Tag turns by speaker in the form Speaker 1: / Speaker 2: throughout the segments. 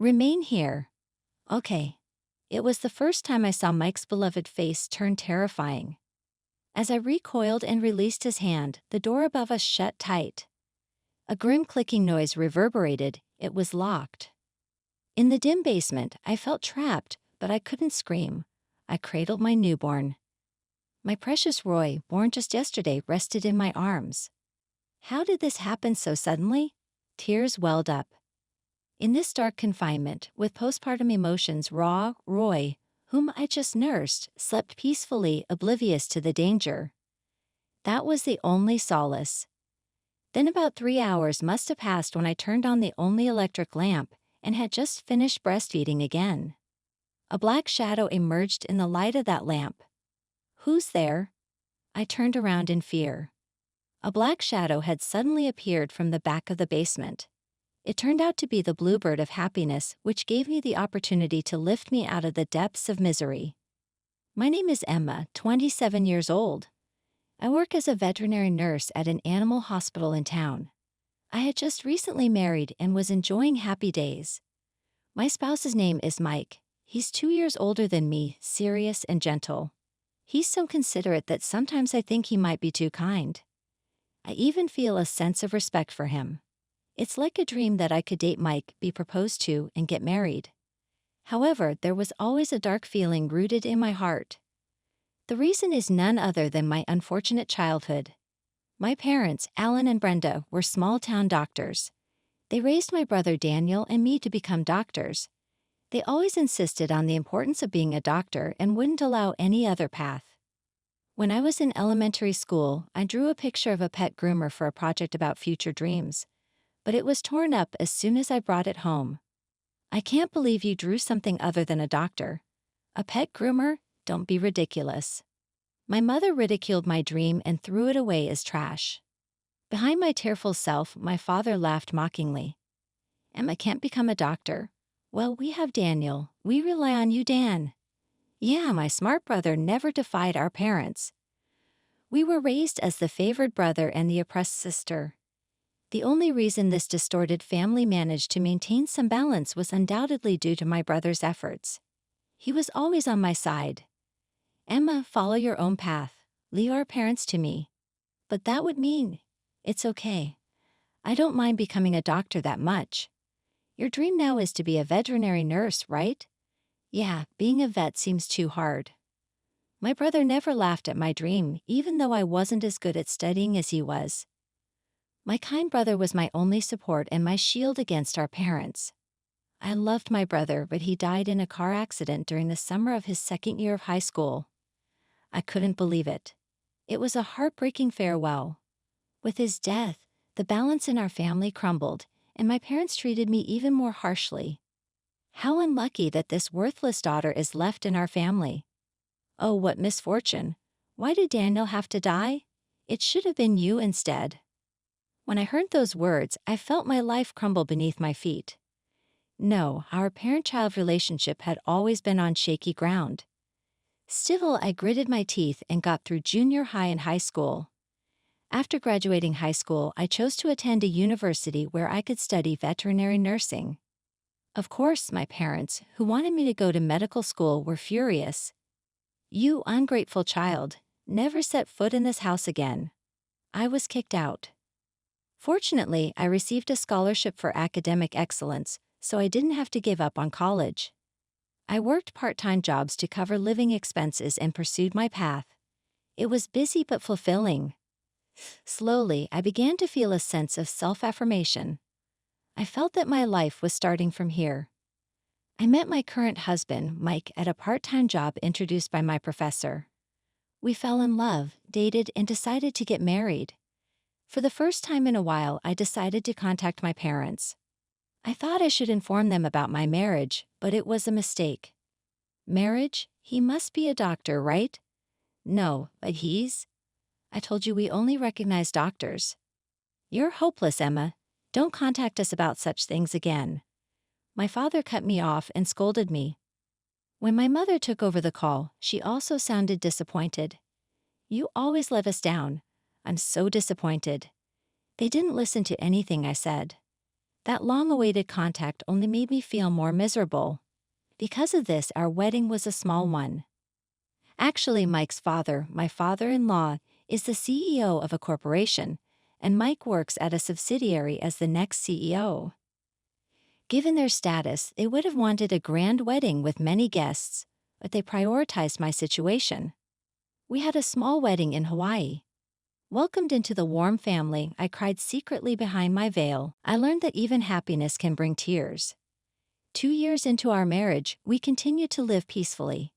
Speaker 1: Remain here. Okay. It was the first time I saw Mike's beloved face turn terrifying. As I recoiled and released his hand, the door above us shut tight. A grim clicking noise reverberated. It was locked. In the dim basement, I felt trapped, but I couldn't scream. I cradled my newborn. My precious Roy, born just yesterday, rested in my arms. How did this happen so suddenly? Tears welled up. In this dark confinement, with postpartum emotions raw, Roy, whom I just nursed, slept peacefully, oblivious to the danger. That was the only solace. Then about 3 hours must have passed when I turned on the only electric lamp and had just finished breastfeeding again. A black shadow emerged in the light of that lamp. Who's there? I turned around in fear. A black shadow had suddenly appeared from the back of the basement. It turned out to be the bluebird of happiness, which gave me the opportunity to lift me out of the depths of misery. My name is Emma, 27 years old. I work as a veterinary nurse at an animal hospital in town. I had just recently married and was enjoying happy days. My spouse's name is Mike. He's 2 years older than me, serious and gentle. He's so considerate that sometimes I think he might be too kind. I even feel a sense of respect for him. It's like a dream that I could date Mike, be proposed to, and get married. However, there was always a dark feeling rooted in my heart. The reason is none other than my unfortunate childhood. My parents, Alan and Brenda, were small-town doctors. They raised my brother Daniel and me to become doctors. They always insisted on the importance of being a doctor and wouldn't allow any other path. When I was in elementary school, I drew a picture of a pet groomer for a project about future dreams, but it was torn up as soon as I brought it home. I can't believe you drew something other than a doctor. A pet groomer? Don't be ridiculous. My mother ridiculed my dream and threw it away as trash. Behind my tearful self, my father laughed mockingly. Emma can't become a doctor. Well, we have Daniel. We rely on you, Dan. Yeah, my smart brother never defied our parents. We were raised as the favored brother and the oppressed sister. The only reason this distorted family managed to maintain some balance was undoubtedly due to my brother's efforts. He was always on my side. Emma, follow your own path. Leave our parents to me. But that would mean, it's okay. I don't mind becoming a doctor that much. Your dream now is to be a veterinary nurse, right? Yeah, being a vet seems too hard. My brother never laughed at my dream, even though I wasn't as good at studying as he was. My kind brother was my only support and my shield against our parents. I loved my brother, but he died in a car accident during the summer of his second year of high school. I couldn't believe it. It was a heartbreaking farewell. With his death, the balance in our family crumbled, and my parents treated me even more harshly. How unlucky that this worthless daughter is left in our family. Oh, what misfortune. Why did Daniel have to die? It should have been you instead. When I heard those words, I felt my life crumble beneath my feet. No, our parent-child relationship had always been on shaky ground. Still, I gritted my teeth and got through junior high and high school. After graduating high school, I chose to attend a university where I could study veterinary nursing. Of course, my parents, who wanted me to go to medical school, were furious. You ungrateful child, never set foot in this house again. I was kicked out. Fortunately, I received a scholarship for academic excellence, so I didn't have to give up on college. I worked part-time jobs to cover living expenses and pursued my path. It was busy but fulfilling. Slowly, I began to feel a sense of self-affirmation. I felt that my life was starting from here. I met my current husband, Mike, at a part-time job introduced by my professor. We fell in love, dated, and decided to get married. For the first time in a while, I decided to contact my parents. I thought I should inform them about my marriage, but it was a mistake. Marriage? He must be a doctor, right? No, but I told you we only recognize doctors. You're hopeless, Emma. Don't contact us about such things again. My father cut me off and scolded me. When my mother took over the call, she also sounded disappointed. You always let us down. I'm so disappointed. They didn't listen to anything I said. That long-awaited contact only made me feel more miserable. Because of this, our wedding was a small one. Actually, Mike's father, my father-in-law, is the CEO of a corporation, and Mike works at a subsidiary as the next CEO. Given their status, they would have wanted a grand wedding with many guests, but they prioritized my situation. We had a small wedding in Hawaii. Welcomed into the warm family, I cried secretly behind my veil. I learned that even happiness can bring tears. 2 years into our marriage, we continued to live peacefully.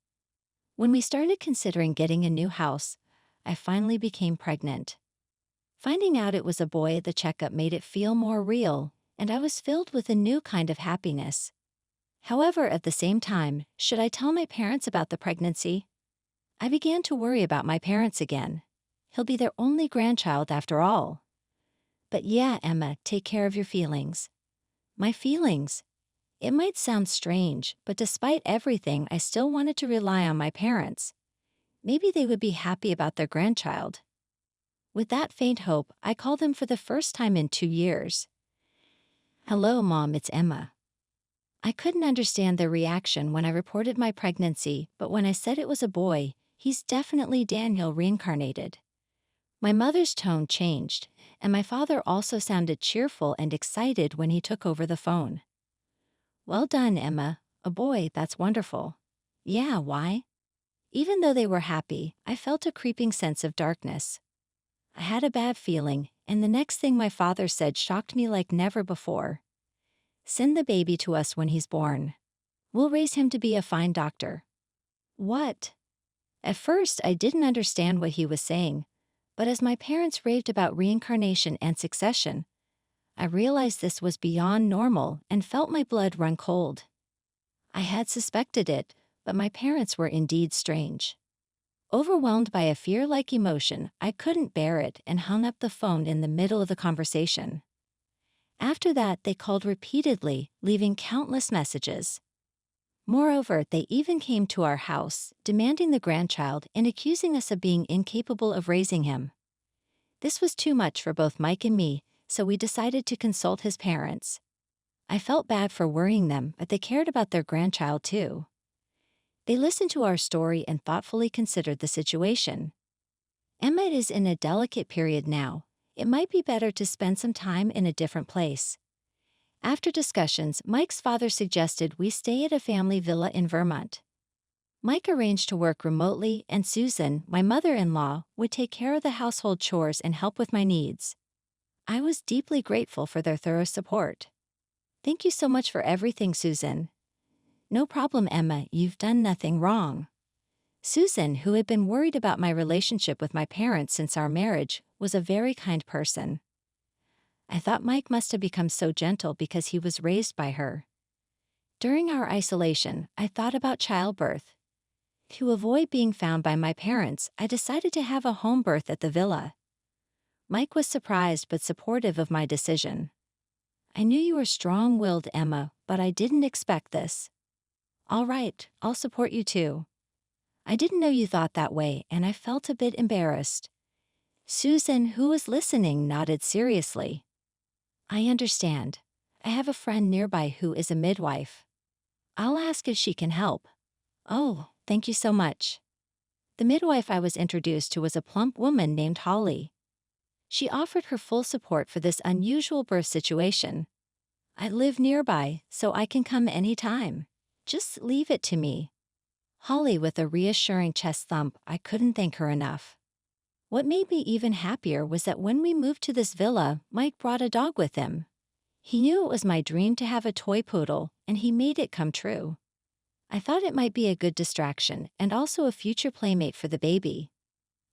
Speaker 1: When we started considering getting a new house, I finally became pregnant. Finding out it was a boy at the checkup made it feel more real, and I was filled with a new kind of happiness. However, at the same time, should I tell my parents about the pregnancy? I began to worry about my parents again. He'll be their only grandchild after all. But yeah, Emma, take care of your feelings. My feelings. It might sound strange, but despite everything, I still wanted to rely on my parents. Maybe they would be happy about their grandchild. With that faint hope, I called them for the first time in 2 years. Hello, Mom, it's Emma. I couldn't understand their reaction when I reported my pregnancy, but when I said it was a boy, he's definitely Daniel reincarnated. My mother's tone changed, and my father also sounded cheerful and excited when he took over the phone. Well done, Emma. A boy, that's wonderful. Yeah, why? Even though they were happy, I felt a creeping sense of darkness. I had a bad feeling, and the next thing my father said shocked me like never before. Send the baby to us when he's born. We'll raise him to be a fine doctor. What? At first, I didn't understand what he was saying, but as my parents raved about reincarnation and succession, I realized this was beyond normal and felt my blood run cold. I had suspected it, but my parents were indeed strange. Overwhelmed by a fear-like emotion, I couldn't bear it and hung up the phone in the middle of the conversation. After that, they called repeatedly, leaving countless messages. Moreover, they even came to our house, demanding the grandchild and accusing us of being incapable of raising him. This was too much for both Mike and me, so we decided to consult his parents. I felt bad for worrying them, but they cared about their grandchild too. They listened to our story and thoughtfully considered the situation. Emma is in a delicate period now. It might be better to spend some time in a different place. After discussions, Mike's father suggested we stay at a family villa in Vermont. Mike arranged to work remotely, and Susan, my mother-in-law, would take care of the household chores and help with my needs. I was deeply grateful for their thorough support. Thank you so much for everything, Susan. No problem, Emma, you've done nothing wrong. Susan, who had been worried about my relationship with my parents since our marriage, was a very kind person. I thought Mike must have become so gentle because he was raised by her. During our isolation, I thought about childbirth. To avoid being found by my parents, I decided to have a home birth at the villa. Mike was surprised but supportive of my decision. I knew you were strong-willed, Emma, but I didn't expect this. All right, I'll support you too. I didn't know you thought that way, and I felt a bit embarrassed. Susan, who was listening, nodded seriously. I understand. I have a friend nearby who is a midwife. I'll ask if she can help. Oh, thank you so much. The midwife I was introduced to was a plump woman named Holly. She offered her full support for this unusual birth situation. I live nearby, so I can come anytime. Just leave it to me. Holly, with a reassuring chest thump, I couldn't thank her enough. What made me even happier was that when we moved to this villa, Mike brought a dog with him. He knew it was my dream to have a toy poodle, and he made it come true. I thought it might be a good distraction and also a future playmate for the baby.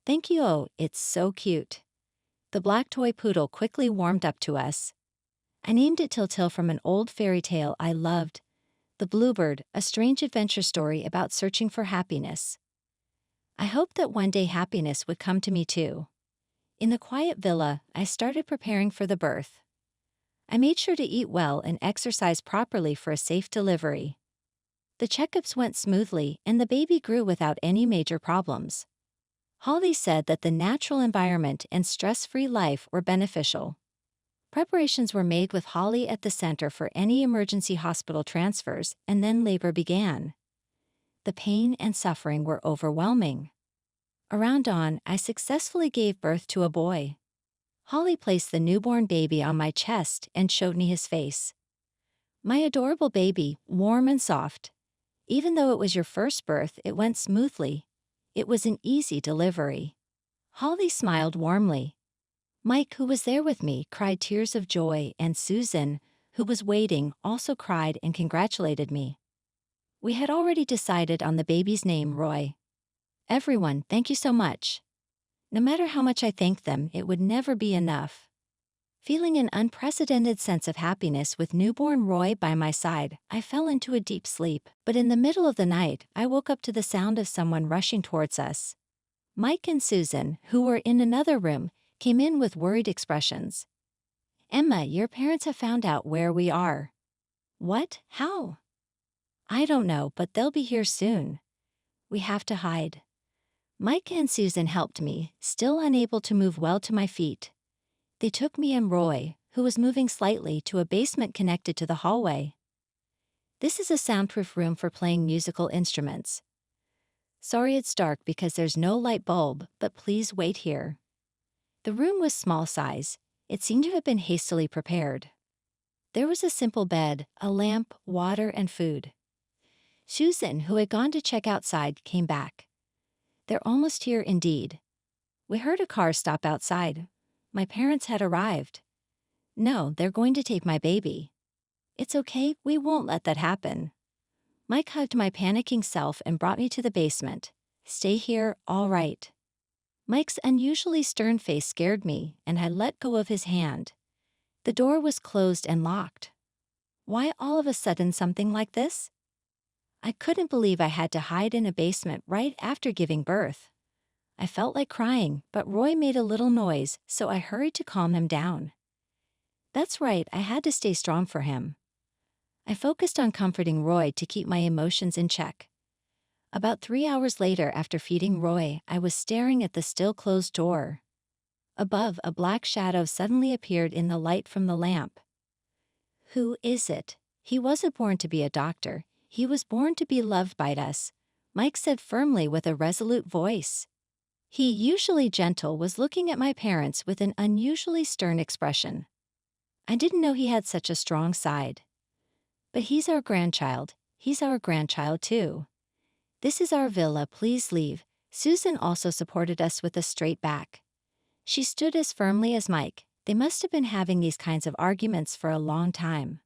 Speaker 1: Thank you, oh, it's so cute. The black toy poodle quickly warmed up to us. I named it Tiltil from an old fairy tale I loved, The Bluebird, a strange adventure story about searching for happiness. I hoped that one day happiness would come to me too. In the quiet villa, I started preparing for the birth. I made sure to eat well and exercise properly for a safe delivery. The checkups went smoothly and the baby grew without any major problems. Holly said that the natural environment and stress-free life were beneficial. Preparations were made with Holly at the center for any emergency hospital transfers, and then labor began. The pain and suffering were overwhelming. Around dawn, I successfully gave birth to a boy. Holly placed the newborn baby on my chest and showed me his face. My adorable baby, warm and soft. Even though it was your first birth, it went smoothly. It was an easy delivery. Holly smiled warmly. Mike, who was there with me, cried tears of joy, and Susan, who was waiting, also cried and congratulated me. We had already decided on the baby's name, Roy. Everyone, thank you so much. No matter how much I thanked them, it would never be enough. Feeling an unprecedented sense of happiness with newborn Roy by my side, I fell into a deep sleep. But in the middle of the night, I woke up to the sound of someone rushing towards us. Mike and Susan, who were in another room, came in with worried expressions. Emma, your parents have found out where we are. What? How? I don't know, but they'll be here soon. We have to hide. Mike and Susan helped me, still unable to move well to my feet. They took me and Roy, who was moving slightly, to a basement connected to the hallway. This is a soundproof room for playing musical instruments. Sorry it's dark because there's no light bulb, but please wait here. The room was small size. It seemed to have been hastily prepared. There was a simple bed, a lamp, water, and food. Susan, who had gone to check outside, came back. They're almost here indeed. We heard a car stop outside. My parents had arrived. No, they're going to take my baby. It's okay, we won't let that happen. Mike hugged my panicking self and brought me to the basement. Stay here, all right. Mike's unusually stern face scared me, and I let go of his hand. The door was closed and locked. Why all of a sudden something like this? I couldn't believe I had to hide in a basement right after giving birth. I felt like crying, but Roy made a little noise, so I hurried to calm him down. That's right, I had to stay strong for him. I focused on comforting Roy to keep my emotions in check. About 3 hours later, after feeding Roy, I was staring at the still closed door. Above, a black shadow suddenly appeared in the light from the lamp. Who is it? He wasn't born to be a doctor. He was born to be loved by us, Mike said firmly with a resolute voice. He, usually gentle, was looking at my parents with an unusually stern expression. I didn't know he had such a strong side. But he's our grandchild. He's our grandchild too. This is our villa, please leave. Susan also supported us with a straight back. She stood as firmly as Mike. They must have been having these kinds of arguments for a long time.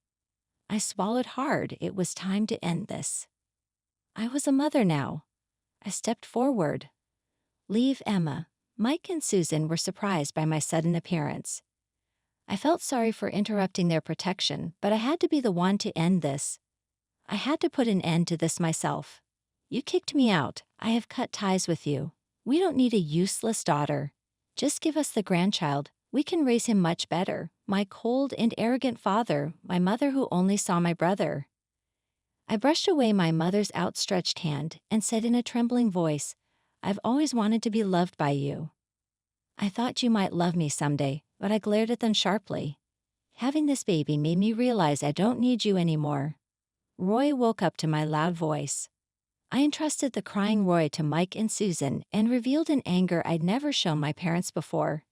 Speaker 1: I swallowed hard. It was time to end this. I was a mother now. I stepped forward. Leave, Emma. Mike and Susan were surprised by my sudden appearance. I felt sorry for interrupting their protection, but I had to be the one to end this. I had to put an end to this myself. You kicked me out. I have cut ties with you. We don't need a useless daughter. Just give us the grandchild. We can raise him much better. My cold and arrogant father, my mother who only saw my brother. I brushed away my mother's outstretched hand and said in a trembling voice, I've always wanted to be loved by you. I thought you might love me someday, but I glared at them sharply. Having this baby made me realize I don't need you anymore. Roy woke up to my loud voice. I entrusted the crying Roy to Mike and Susan and revealed in anger I'd never shown my parents before.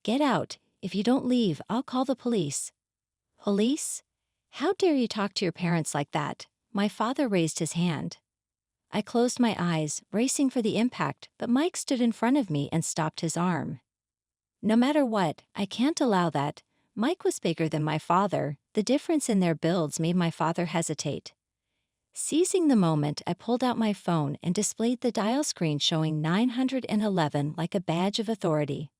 Speaker 1: Get out. If you don't leave, I'll call the police. Police? How dare you talk to your parents like that? My father raised his hand. I closed my eyes, bracing for the impact, but Mike stood in front of me and stopped his arm. No matter what, I can't allow that. Mike was bigger than my father. The difference in their builds made my father hesitate. Seizing the moment, I pulled out my phone and displayed the dial screen showing 911 like a badge of authority.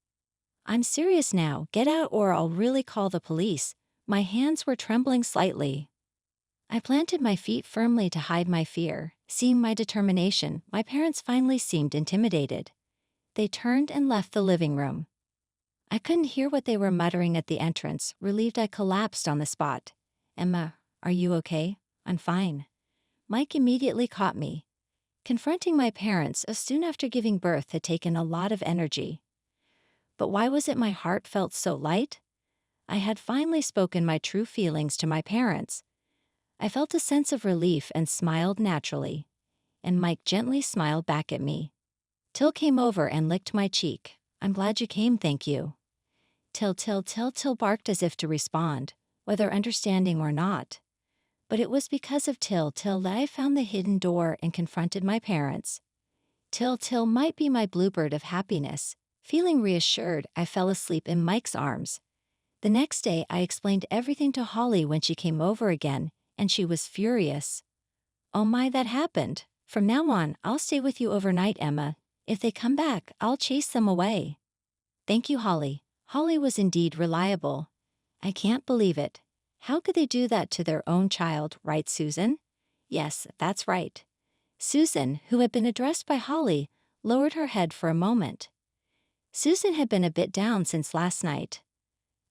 Speaker 1: I'm serious now, get out or I'll really call the police. My hands were trembling slightly. I planted my feet firmly to hide my fear. Seeing my determination, my parents finally seemed intimidated. They turned and left the living room. I couldn't hear what they were muttering at the entrance. Relieved, I collapsed on the spot. Emma, are you okay? I'm fine. Mike immediately caught me. Confronting my parents soon after giving birth had taken a lot of energy. But why was it my heart felt so light? I had finally spoken my true feelings to my parents. I felt a sense of relief and smiled naturally, and Mike gently smiled back at me. Till came over and licked my cheek. "I'm glad you came, thank you." Till barked as if to respond, whether understanding or not. But it was because of Till that I found the hidden door and confronted my parents. Till might be my bluebird of happiness. Feeling reassured, I fell asleep in Mike's arms. The next day, I explained everything to Holly when she came over again, and she was furious. "Oh my, that happened. From now on, I'll stay with you overnight, Emma. If they come back, I'll chase them away." "Thank you, Holly." Holly was indeed reliable. "I can't believe it. How could they do that to their own child, right, Susan?" "Yes, that's right." Susan, who had been addressed by Holly, lowered her head for a moment. Susan had been a bit down since last night.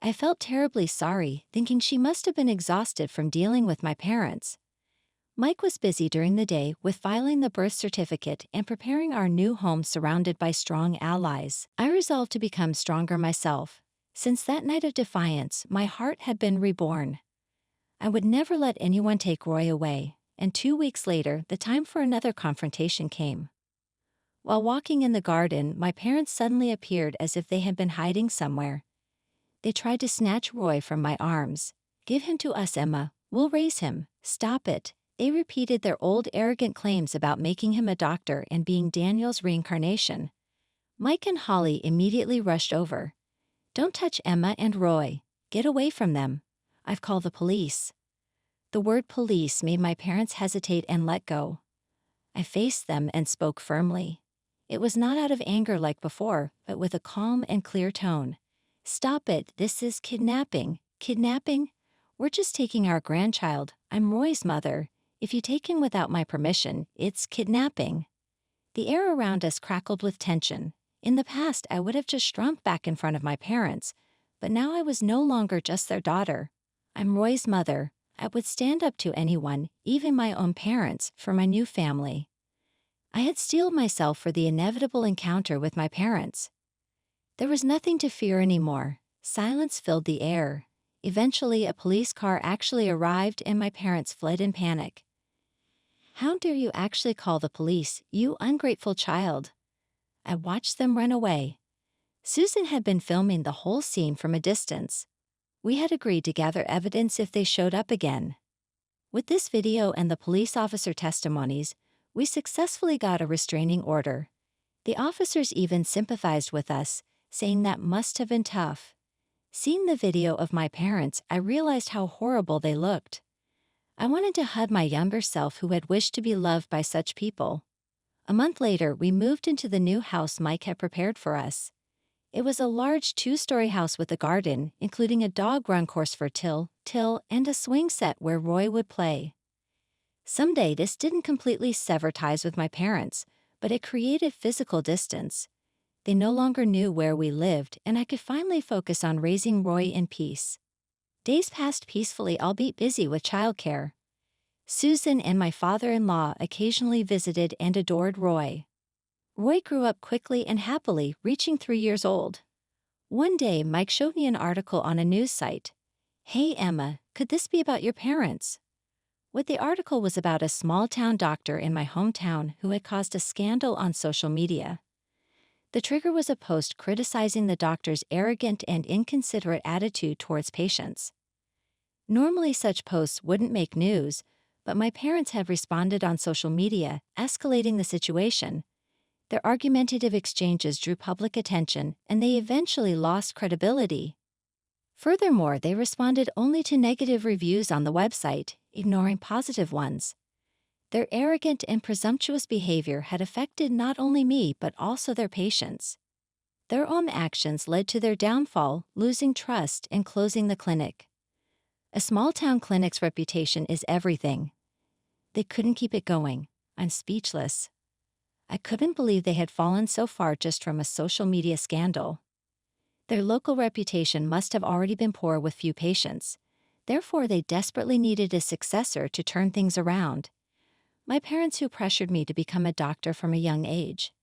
Speaker 1: I felt terribly sorry, thinking she must have been exhausted from dealing with my parents. Mike was busy during the day with filing the birth certificate and preparing our new home surrounded by strong allies. I resolved to become stronger myself. Since that night of defiance, my heart had been reborn. I would never let anyone take Roy away, and 2 weeks later, the time for another confrontation came. While walking in the garden, my parents suddenly appeared as if they had been hiding somewhere. They tried to snatch Roy from my arms. "Give him to us, Emma. We'll raise him. Stop it." They repeated their old arrogant claims about making him a doctor and being Daniel's reincarnation. Mike and Holly immediately rushed over. "Don't touch Emma and Roy. Get away from them. I've called the police." The word police made my parents hesitate and let go. I faced them and spoke firmly. It was not out of anger like before, but with a calm and clear tone. "Stop it, this is kidnapping." "Kidnapping? We're just taking our grandchild. I'm Roy's mother. If you take him without my permission, it's kidnapping." The air around us crackled with tension. In the past, I would have just shrunk back in front of my parents, but now I was no longer just their daughter. I'm Roy's mother. I would stand up to anyone, even my own parents, for my new family. I had steeled myself for the inevitable encounter with my parents. There was nothing to fear anymore. Silence filled the air. Eventually, a police car actually arrived and my parents fled in panic. "How dare you actually call the police, you ungrateful child?" I watched them run away. Susan had been filming the whole scene from a distance. We had agreed to gather evidence if they showed up again. With this video and the police officer testimonies, we successfully got a restraining order. The officers even sympathized with us, saying that must have been tough. Seeing the video of my parents, I realized how horrible they looked. I wanted to hug my younger self who had wished to be loved by such people. A month later, we moved into the new house Mike had prepared for us. It was a large 2-story house with a garden, including a dog run course for Till, and a swing set where Roy would play. Someday, this didn't completely sever ties with my parents, but it created physical distance. They no longer knew where we lived, and I could finally focus on raising Roy in peace. Days passed peacefully, albeit busy with childcare. Susan and my father-in-law occasionally visited and adored Roy. Roy grew up quickly and happily, reaching 3 years old. One day, Mike showed me an article on a news site. "Hey, Emma, could this be about your parents?" What the article was about a small-town doctor in my hometown who had caused a scandal on social media. The trigger was a post criticizing the doctor's arrogant and inconsiderate attitude towards patients. Normally, such posts wouldn't make news, but my parents had responded on social media, escalating the situation. Their argumentative exchanges drew public attention, and they eventually lost credibility. Furthermore, they responded only to negative reviews on the website, ignoring positive ones. Their arrogant and presumptuous behavior had affected not only me but also their patients. Their own actions led to their downfall, losing trust, and closing the clinic. A small-town clinic's reputation is everything. They couldn't keep it going. I'm speechless. I couldn't believe they had fallen so far just from a social media scandal. Their local reputation must have already been poor with few patients. Therefore, they desperately needed a successor to turn things around. My parents who pressured me to become a doctor from a young age.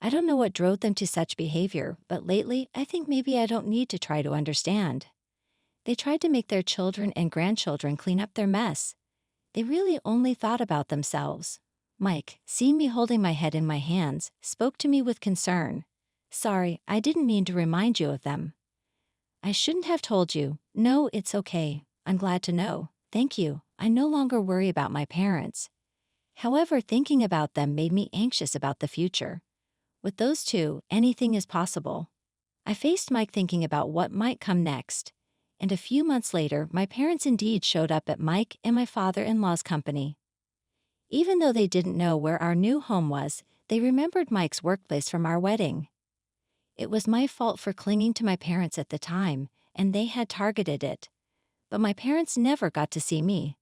Speaker 1: I don't know what drove them to such behavior, but lately I think maybe I don't need to try to understand. They tried to make their children and grandchildren clean up their mess. They really only thought about themselves. Mike, seeing me holding my head in my hands, spoke to me with concern. Sorry, I didn't mean to remind you of them. I shouldn't have told you. No, it's okay. I'm glad to know. Thank you. I no longer worry about my parents. However, thinking about them made me anxious about the future. With those two, anything is possible. I faced Mike thinking about what might come next. And a few months later, my parents indeed showed up at Mike and my father-in-law's company. Even though they didn't know where our new home was, they remembered Mike's workplace from our wedding. It was my fault for clinging to my parents at the time, and they had targeted it. But my parents never got to see me.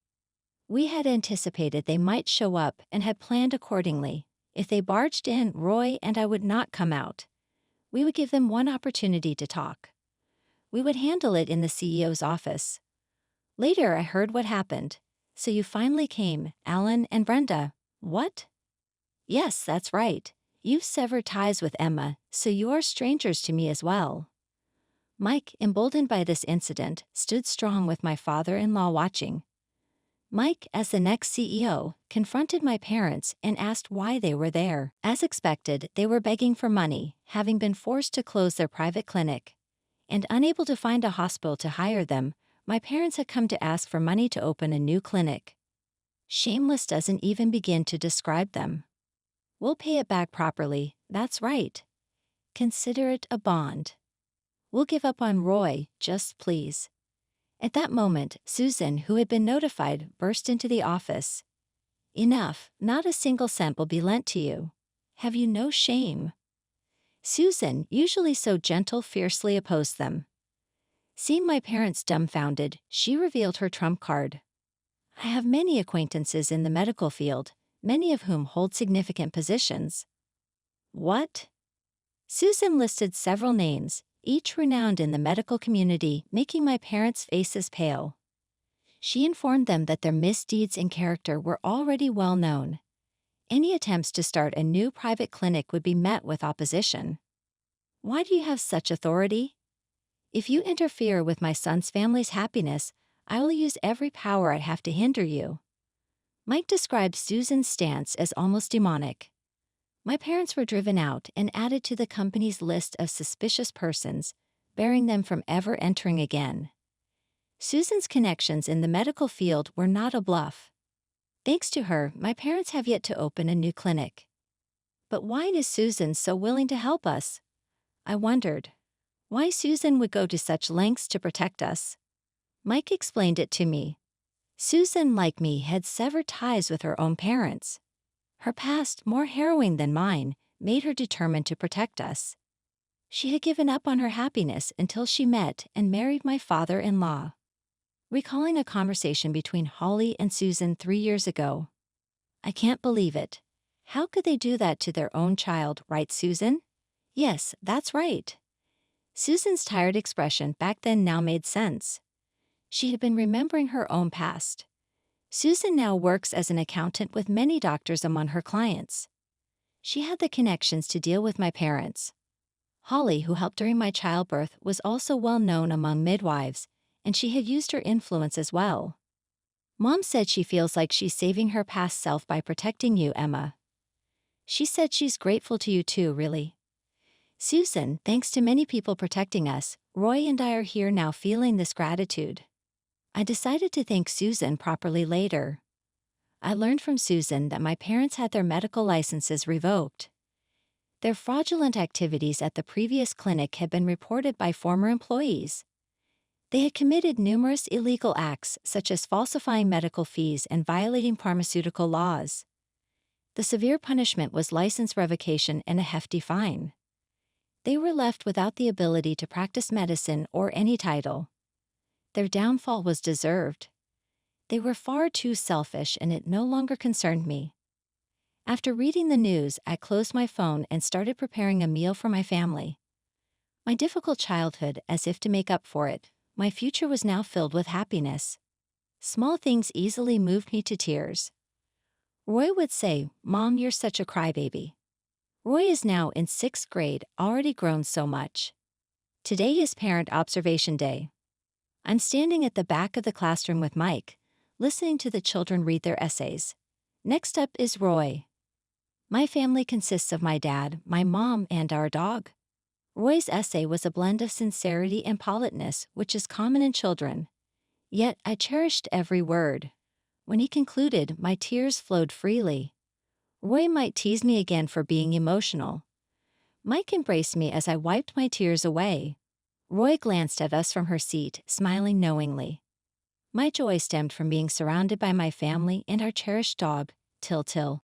Speaker 1: We had anticipated they might show up and had planned accordingly. If they barged in, Roy and I would not come out. We would give them one opportunity to talk. We would handle it in the CEO's office. Later, I heard what happened. So you finally came, Alan and Brenda. What? Yes, that's right. You've severed ties with Emma, so you're strangers to me as well. Mike, emboldened by this incident, stood strong with my father-in-law watching. Mike, as the next CEO, confronted my parents and asked why they were there. As expected, they were begging for money, having been forced to close their private clinic. And unable to find a hospital to hire them, my parents had come to ask for money to open a new clinic. Shameless doesn't even begin to describe them. We'll pay it back properly, that's right. Consider it a bond. We'll give up on Roy, just please. At that moment, Susan, who had been notified, burst into the office. Enough, not a single cent will be lent to you. Have you no shame? Susan, usually so gentle, fiercely opposed them. Seeing my parents dumbfounded, she revealed her trump card. I have many acquaintances in the medical field, many of whom hold significant positions. What? Susan listed several names, each renowned in the medical community, making my parents' faces pale. She informed them that their misdeeds and character were already well known. Any attempts to start a new private clinic would be met with opposition. Why do you have such authority? If you interfere with my son's family's happiness, I will use every power I have to hinder you. Mike described Susan's stance as almost demonic. My parents were driven out and added to the company's list of suspicious persons, barring them from ever entering again. Susan's connections in the medical field were not a bluff. Thanks to her, my parents have yet to open a new clinic. But why is Susan so willing to help us? I wondered. Why Susan would go to such lengths to protect us. Mike explained it to me. Susan, like me, had severed ties with her own parents. Her past, more harrowing than mine, made her determined to protect us. She had given up on her happiness until she met and married my father-in-law. Recalling a conversation between Holly and Susan 3 years ago. I can't believe it. How could they do that to their own child, right, Susan? Yes, that's right. Susan's tired expression back then now made sense. She had been remembering her own past. Susan now works as an accountant with many doctors among her clients. She had the connections to deal with my parents. Holly, who helped during my childbirth, was also well known among midwives, and she had used her influence as well. Mom said she feels like she's saving her past self by protecting you, Emma. She said she's grateful to you too, really. Susan, thanks to many people protecting us, Roy and I are here now feeling this gratitude. I decided to thank Susan properly later. I learned from Susan that my parents had their medical licenses revoked. Their fraudulent activities at the previous clinic had been reported by former employees. They had committed numerous illegal acts such as falsifying medical fees and violating pharmaceutical laws. The severe punishment was license revocation and a hefty fine. They were left without the ability to practice medicine or any title. Their downfall was deserved. They were far too selfish and it no longer concerned me. After reading the news, I closed my phone and started preparing a meal for my family. My difficult childhood, as if to make up for it, my future was now filled with happiness. Small things easily moved me to tears. Roy would say, "Mom, you're such a crybaby." Roy is now in 6th grade, already grown so much. Today is Parent Observation Day. I'm standing at the back of the classroom with Mike, listening to the children read their essays. Next up is Roy. My family consists of my dad, my mom, and our dog. Roy's essay was a blend of sincerity and politeness, which is common in children. Yet I cherished every word. When he concluded, my tears flowed freely. Roy might tease me again for being emotional. Mike embraced me as I wiped my tears away. Roy glanced at us from her seat, smiling knowingly. My joy stemmed from being surrounded by my family and our cherished dog, Till.